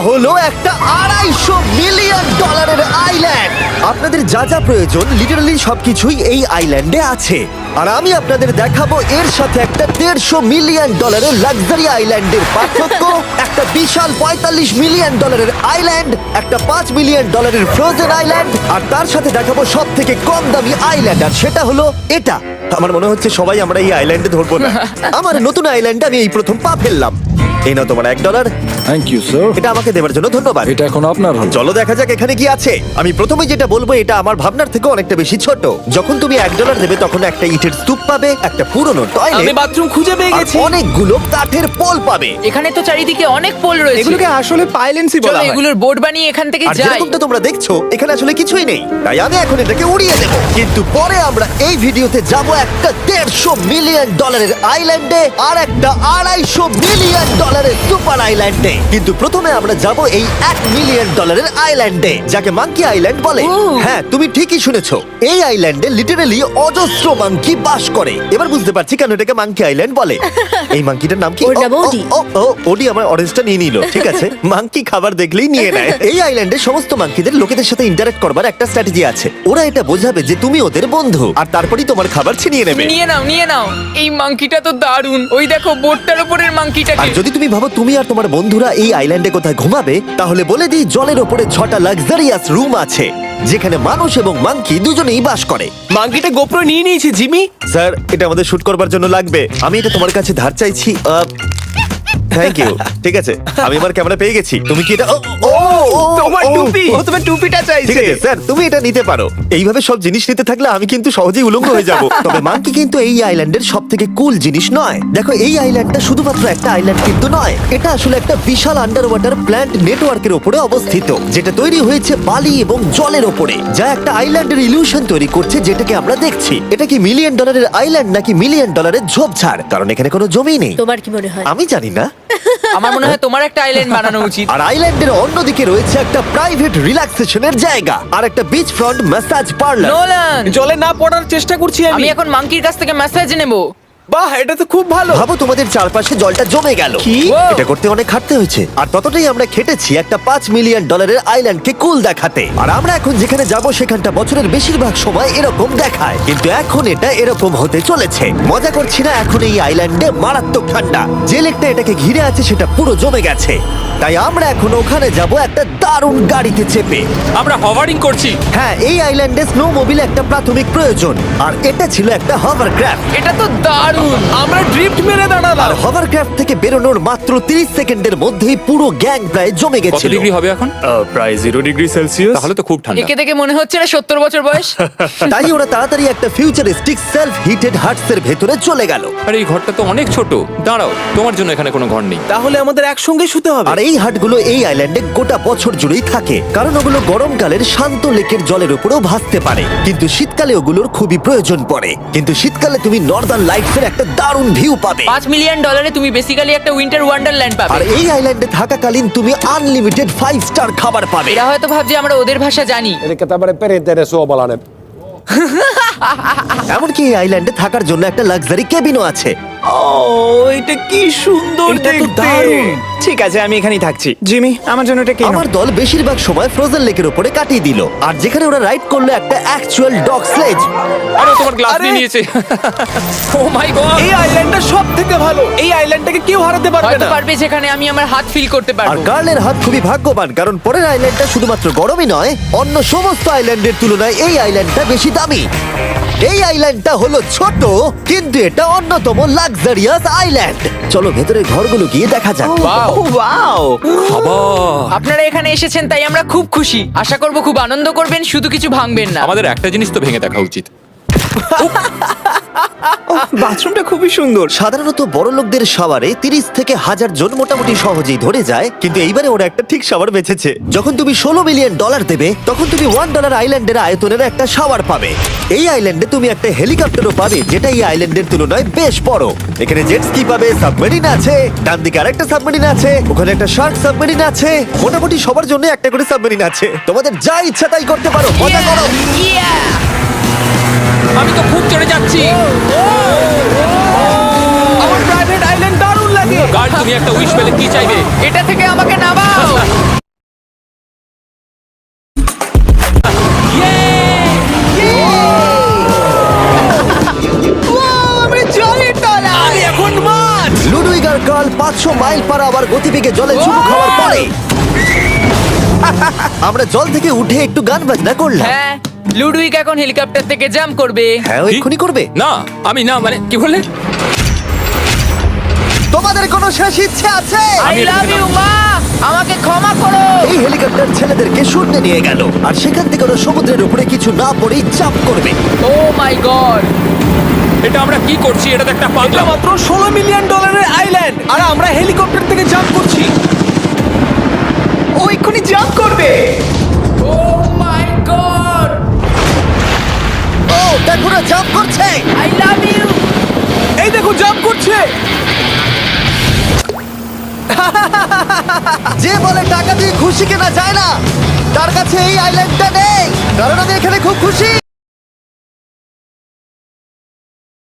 হলো একটা $250 million island. আপনাদের যা যা প্রয়োজন লিটারালি সবকিছুই এই আইল্যান্ডে আছে। আর আমি আপনাদের দেখাবো এর সাথে একটা $150 মিলিয়ন লাক্সারি আইল্যান্ডের পার্থক্য। একটা বিশাল $45 মিলিয়ন আইল্যান্ড, একটা $5 মিলিয়ন ফ্রোজেন আইল্যান্ড, আর তার সাথে দেখাবো সব থেকে কম দামি আইল্যান্ড, আর সেটা হলো এটা। আমার মনে হচ্ছে সবাই আমরা এই আইল্যান্ডে ধরবো না। আমার নতুন আইল্যান্ডে আমি এই প্রথম পা ফেললাম। এই নাও তোমার $1। Thank you sir. এটা আমাকে দেওয়ার জন্য ধন্যবাদ। এটা এখন আপনার হল। চলো দেখা যাক এখানে কি আছে। আমি প্রথমে যেটা বলবো এটা আমার ভাবনার থেকে অনেকটা বেশি ছোট। যখন তুমি $1 দেবে তখন একটা ইটের স্তূপ পাবে, একটা পুরনো আমি টয়লেট, বাথরুম খুঁজে পেয়ে গেছি। অনেকগুলো কাঠের পোল পাবে। এখানে তো চারিদিকে অনেক পোল রয়েছে। এগুলোকে আসলে পাইলেন্সি চলো বলা হয়। এগুলোর বোর্ড বানিয়ে এখান থেকে আর যাই। যেরকমটা তোমরা দেখছো এখানে আসলে কিছুই নেই, তাই আমি এখন এটাকে উড়িয়ে দেবো। কিন্তু পরে আমরা এই ভিডিওতে যাব একটা $150 মিলিয়ন আইল্যান্ডে আর একটা $250 মিলিয়ন সুপার আইল্যান্ডে। কিন্তু প্রথমে আমরা যাব এই $1 মিলিয়ন আইল্যান্ডে, যাকে মাঙ্কি আইল্যান্ড বলে। হ্যাঁ, তুমি ঠিকই শুনেছো, এই আইল্যান্ডে লিটারালি অজস্র মাঙ্কি বাস করে। এবার বুঝতে পারছি কেন এটাকে মাঙ্কি আইল্যান্ড বলে। এই মাঙ্কিটার নাম কি? ওর নাম ওডি। ওডি আমার অরেঞ্জটা নিয়ে নিল। ঠিক আছে, মাঙ্কি খাবার দেখলেই নিয়ে নেয়। এই আইল্যান্ডে সমস্ত মাঙ্কিদের লোকেদের সাথে ইন্টারঅ্যাক্ট করবার একটা স্ট্র্যাটেজি আছে। ওরা এটা বোঝাবে যে তুমি ওদের বন্ধু, আর তারপরেই তোমার খাবার ছিনিয়ে নেবে। নিয়ে নাও নিয়ে নাও। এই মাংকিটা তো দারুণ। ওই দেখো বোর্ডটার উপরের আর মাংকিটাকে। যদি তুমি ভাবো তুমি আর তোমার বন্ধুরা এই আইল্যান্ডে কোথায় ঘুমাবে, তাহলে বলে দিই জলের ওপরে 6টা লাক্সারিয়াস রুম আছে, যেখানে মানুষ এবং মাঙ্কি দুজনেই বাস করে। মাঙ্কিটা গোপ্রো নিয়ে নিয়েছে জিমি। স্যার, এটা আমাদের শুট করবার জন্য লাগবে। আমি এটা তোমার কাছে ধার চাইছি। Thank you. ঠিক আছে, আমি আমার ক্যামেরা পেয়ে গেছি। তুমি কি এটা তোমার টুপি। ও তোমার টুপিটা ঠিক চাইছে। আছে স্যার, তুমি এটা নিতে পারো। এইভাবে সব জিনিস নিতে থাকলে আমি কিন্তু সহজেই উলঙ্গ হয়ে যাব। তবে মাঙ্কি কিন্তু এই আইল্যান্ডের সব থেকে কুল জিনিস নয়। দেখো, এই আইল্যান্ডটা শুধুমাত্র একটা আইল্যান্ড কিন্তু নয়, এটা আসলে একটা বিশাল আন্ডার ওয়াটার প্ল্যান্ট নেটওয়ার্কের উপরে অবস্থিত, যেটা তৈরি হয়েছে বালি এবং জলের উপরে, যা একটা আইল্যান্ডের ইলিউশন তৈরি করছে, যেটাকে আমরা দেখছি। এটা কি $1 মিলিয়ন আইল্যান্ড নাকি $1 মিলিয়ন ঝোপঝাড়? কারণ এখানে কোনো জমি নেই। তোমার কি মনে হয়? আমি জানি না। আমার মনে হয় তোমার একটা আইল্যান্ড বানানো উচিত। আর আইল্যান্ডের অন্যদিকে রয়েছে একটা প্রাইভেট রিল্যাক্সেশনের জায়গা আর একটা beach front massage parlour. Nolan, জলে না পড়ার চেষ্টা করছি আমি আমি। এখন মাংকির কাছ থেকে মেসেজ নেব। বাহ, এটা তো খুব ভালো। ভাবো তোমাদের চারপাশে জলটা জমে গেল। কি? এটা করতে অনেক খাটতে হয়েছে, আর ততটাই আমরা খেটেছি একটা $5 মিলিয়ন আইল্যান্ডকে কুল দেখাতে। আর আমরা এখন যেখানে যাব সেখানটা বছরের বেশিরভাগ সময় এরকম দেখায়, কিন্তু এখন এটা এরকম হতে চলেছে। মজা করছি না, এখন এই আইল্যান্ডে মারাত্মক ঠান্ডা। যে লেকটা এটাকে ঘিরে আছে সেটা পুরো জমে গেছে, তাই আমরা এখন ওখানে যাব একটা দারুণ গাড়িতে চেপে। আমরা হভারিং করছি। হ্যাঁ, এই আইল্যান্ডে স্নো মোবিল একটা প্রাথমিক প্রয়োজন, আর এটা ছিল একটা হভারক্রাফট। এটা তো দারুণ। আমরা ড্রিফট মেরে আর দাঁড়ালাম। হভারক্রাফট থেকে বেরোনোর মাত্র 30 সেকেন্ডের মধ্যেই পুরো গ্যাং প্রায় জমে কত গেছিল। ডিগ্রি হবে এখন? প্রায় 0 ডিগ্রি সেলসিয়াস। তাহলে তো খুব ঠান্ডা। একে দেখে মনে হচ্ছে না 70 বছর বয়স। তাই ওরা তাড়াতাড়ি একটা ফিউচারিস্টিক সেলফ হিটেড হাটস এর ভেতরে চলে গেল। আরে এই ঘরটা তো অনেক ছোট। দাঁড়াও, তোমার জন্য এখানে কোনো ঘর নেই। তাহলে আমাদের একসঙ্গে শুতে হবে। আর এই হাটগুলো এই আইল্যান্ডে গোটা বছর জুড়েই থাকে, কারণ ওগুলো গরমকালের শান্ত লেকের জলের উপরেও ভাসতে পারে, কিন্তু শীতকালে ওগুলোর খুবই প্রয়োজন পড়ে। কিন্তু শীতকালে তুমি নর্দার্ন লাইটস এর একটা দারুণ ভিউ পাবে। $5 মিলিয়ন তুমি বেসিক্যালি একটা উইন্টার ওয়ান্ডারল্যান্ড আর পাবে। এই আইল্যান্ডে থাকাকালীন তুমি আনলিমিটেড 5 স্টার খাবার পাবে। এরা হয়তো ভাবছে আমরা ওদের ভাষা জানি। Eli tämmöinen perinteinen suomalainen. এমনকি এই আইল্যান্ডে থাকার জন্য একটা লাক্সারি কেবিনও আছে। ও, এটা কি সুন্দর এটা তো দেখতে। দারুণ। ঠিক আছে, আমি এখানেই থাকছি। জিমি, আমার জন্য এটা কেন? আমার দল বেশিরভাগ সময় ফ্রোজেন লেকের উপরে কাটিয়ে দিল, আর যেখানে ওরা রাইড করলো একটা অ্যাকচুয়াল ডগ স্লেজ। আরে ও তোমার গ্লাস আরে! নিয়ে নিয়েছে। ও মাই গড। এই আইল্যান্ডটা সব থেকে ভালো। এই আইল্যান্ডটাকে কেউ হারাতে পারবে হয়তো না। পারবে, যেখানে আমি আমার হাত ফিল করতে আর পারবো। কার্লের হাত খুবই ভাগ্যবান, কারণ পরের আইল্যান্ডটা শুধুমাত্র গরমই নয়, অন্য সমস্ত আইল্যান্ডের তুলনায় এই আইল্যান্ডটা বেশি দামি। এই আইল্যান্ডটা হলো ছোট, কিন্তু এটা অন্যতম লাক্সারিয়াস আইল্যান্ড। চলো ভেতরে ঘরগুলো গিয়ে দেখা যাক। ওয়াও। ওয়াও। বাবা, আপনারা এখানে এসেছেন তাই আমরা খুব খুশি। আশা করব খুব আনন্দ করবেন, শুধু কিছু ভাঙবেন না। আমাদের একটা জিনিস তো ভেঙে দেখা উচিত। বাথরুমটা খুবই সুন্দর। সাধারণত বড় লোকদের শাওয়ারে 30 থেকে 1000 জন মোটামুটি সহজেই ধরে যায়, কিন্তু এইবারে ওরা একটা ঠিক শাওয়ার বেঁচেছে। যখন তুমি $16 মিলিয়ন দেবে, তখন তুমি $1 আইল্যান্ডের আয়তনের একটা শাওয়ার পাবে। এই আইল্যান্ডে তুমি একটা হেলিকপ্টারও পাবে, যেটা এই আইল্যান্ডের তুলনায় বেশ বড়। এখানে জেট স্কি পাবে, সাবমেরিন আছে, ডান দিকে আরেকটা সাবমেরিন আছে, ওখানে একটা শার্ক সাবমেরিন আছে। মোটামুটি সবার জন্য একটা করে সাবমেরিন আছে। তোমাদের যা ইচ্ছা তাই করতে পারো, মজা করো। Yeah! আমি তো খুব চড়ে যাচ্ছি। আমার প্রাইভেট আইল্যান্ড দারুণ লাগে। গার্ড, তুমি একটা উইশ পেলে কি চাইবে? এটা থেকে আমাকে নামাও। আমরা জল থেকে উঠে একটু গান বাজনা করলাম। হ্যাঁ লুডুইক এখন হেলিকপ্টার থেকে জাম্প করবে। হ্যাঁ, ও কি? এক্ষুনি করবে। না আমি না মানে কি বললে? তোমাদের কোনো শেষ ইচ্ছে আছে? আই লাভ ইউ মা, আমাকে ক্ষমা করো। এই হেলিকপ্টার ছেলেদেরকে শূন্যে নিয়ে গেল আর সেখান থেকে ওরা সমুদ্রের উপরে কিছু না পড়েই চাপ করবে। ও মাই গড, এটা আমরা কি করছি? এটা তো একটা পাগলা। মাত্র $16 মিলিয়ন আইল্যান্ড আর আমরা হেলিকপ্টার থেকে জাম্প করছি। ও এক্ষুনি জাম্প করবে। ও মাই গড, ও দেখো না, জাম্প করছে। I love you. এই দেখো জাম্প করছে। যে বলে টাকা দিয়ে খুশি কেনা যায় না, তার কাছে এই আইল্যান্ডটা নেই, কারণ আমি এখানে খুব খুশি।